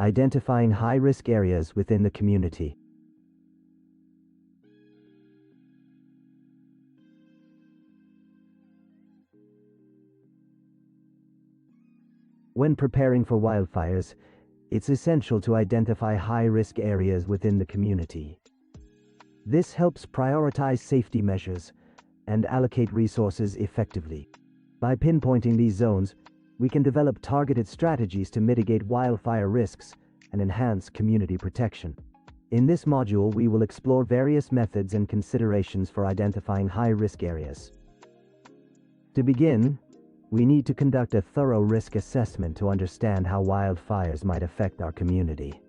Identifying high-risk areas within the community. When preparing for wildfires, it's essential to identify high-risk areas within the community. This helps prioritize safety measures and allocate resources effectively. By pinpointing these zones, we can develop targeted strategies to mitigate wildfire risks and enhance community protection. In this module, we will explore various methods and considerations for identifying high-risk areas. To begin, we need to conduct a thorough risk assessment to understand how wildfires might affect our community.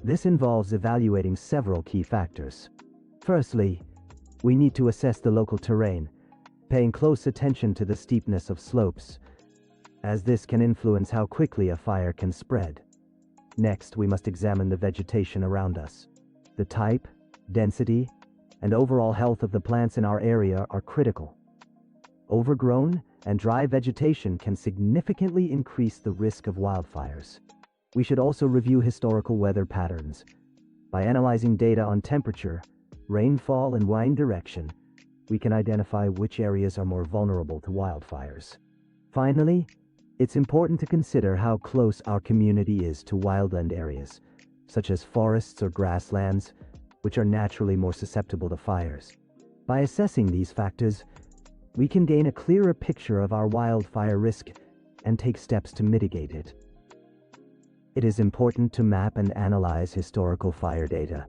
This involves evaluating several key factors. Firstly, we need to assess the local terrain, paying close attention to the steepness of slopes, as this can influence how quickly a fire can spread. Next, we must examine the vegetation around us. The type, density, and overall health of the plants in our area are critical. Overgrown and dry vegetation can significantly increase the risk of wildfires. We should also review historical weather patterns. By analyzing data on temperature, rainfall, and wind direction, we can identify which areas are more vulnerable to wildfires. Finally, it's important to consider how close our community is to wildland areas, such as forests or grasslands, which are naturally more susceptible to fires. By assessing these factors, we can gain a clearer picture of our wildfire risk and take steps to mitigate it. It is important to map and analyze historical fire data.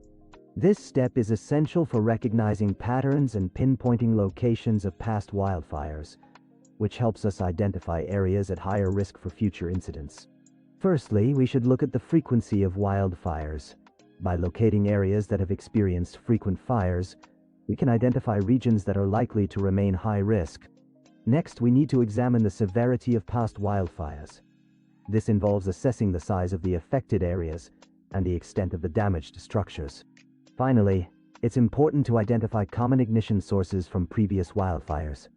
This step is essential for recognizing patterns and pinpointing locations of past wildfires, which helps us identify areas at higher risk for future incidents. Firstly, we should look at the frequency of wildfires. By locating areas that have experienced frequent fires, we can identify regions that are likely to remain high risk. Next, we need to examine the severity of past wildfires. This involves assessing the size of the affected areas and the extent of the damage to structures. Finally, it's important to identify common ignition sources from previous wildfires.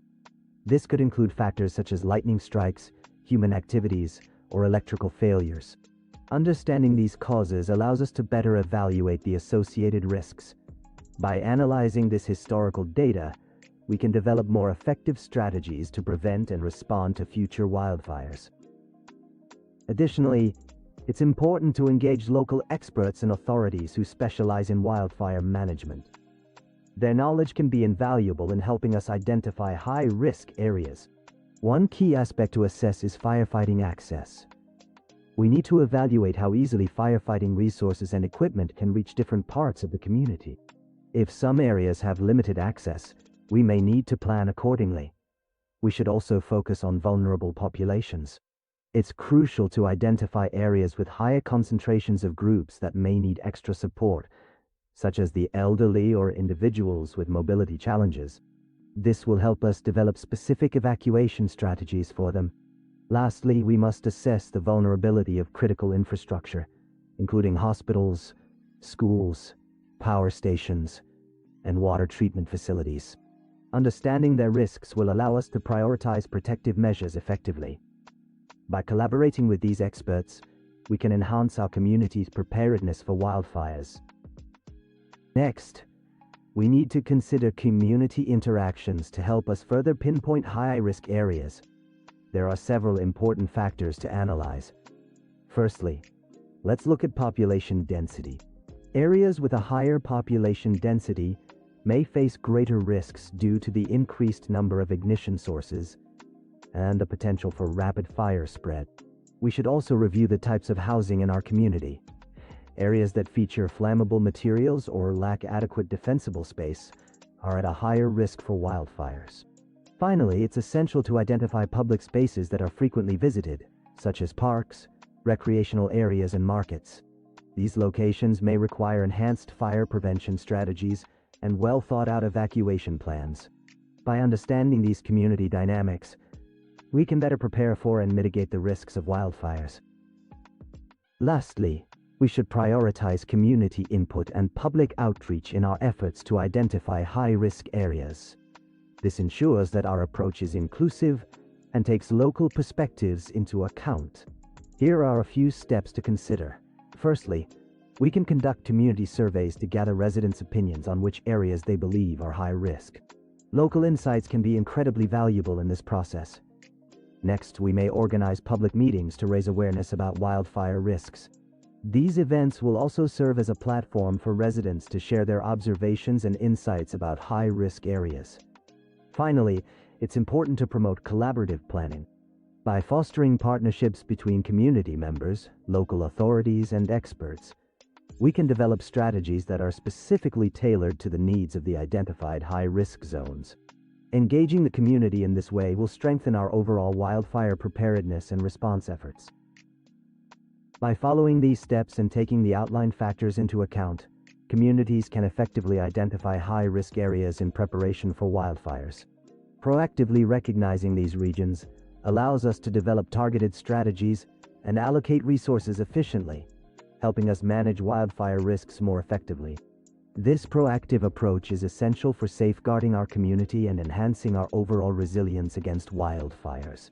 This could include factors such as lightning strikes, human activities, or electrical failures. Understanding these causes allows us to better evaluate the associated risks. By analyzing this historical data, we can develop more effective strategies to prevent and respond to future wildfires. Additionally, it's important to engage local experts and authorities who specialize in wildfire management. Their knowledge can be invaluable in helping us identify high-risk areas. One key aspect to assess is firefighting access. We need to evaluate how easily firefighting resources and equipment can reach different parts of the community. If some areas have limited access, we may need to plan accordingly. We should also focus on vulnerable populations. It's crucial to identify areas with higher concentrations of groups that may need extra support, such as the elderly or individuals with mobility challenges. This will help us develop specific evacuation strategies for them. Lastly, we must assess the vulnerability of critical infrastructure, including hospitals, schools, power stations, and water treatment facilities. Understanding their risks will allow us to prioritize protective measures effectively. By collaborating with these experts, we can enhance our community's preparedness for wildfires. Next, we need to consider community interactions to help us further pinpoint high-risk areas. There are several important factors to analyze. Firstly, let's look at population density. Areas with a higher population density may face greater risks due to the increased number of ignition sources and the potential for rapid fire spread. We should also review the types of housing in our community. Areas that feature flammable materials or lack adequate defensible space are at a higher risk for wildfires. Finally, it's essential to identify public spaces that are frequently visited, such as parks, recreational areas, and markets. These locations may require enhanced fire prevention strategies and well-thought-out evacuation plans. By understanding these community dynamics, we can better prepare for and mitigate the risks of wildfires. Lastly, we should prioritize community input and public outreach in our efforts to identify high-risk areas. This ensures that our approach is inclusive and takes local perspectives into account. Here are a few steps to consider. Firstly, we can conduct community surveys to gather residents' opinions on which areas they believe are high risk. Local insights can be incredibly valuable in this process. Next, we may organize public meetings to raise awareness about wildfire risks. These events will also serve as a platform for residents to share their observations and insights about high-risk areas. Finally, it's important to promote collaborative planning. By fostering partnerships between community members, local authorities, and experts, we can develop strategies that are specifically tailored to the needs of the identified high-risk zones. Engaging the community in this way will strengthen our overall wildfire preparedness and response efforts. By following these steps and taking the outlined factors into account, communities can effectively identify high-risk areas in preparation for wildfires. Proactively recognizing these regions allows us to develop targeted strategies and allocate resources efficiently, helping us manage wildfire risks more effectively. This proactive approach is essential for safeguarding our community and enhancing our overall resilience against wildfires.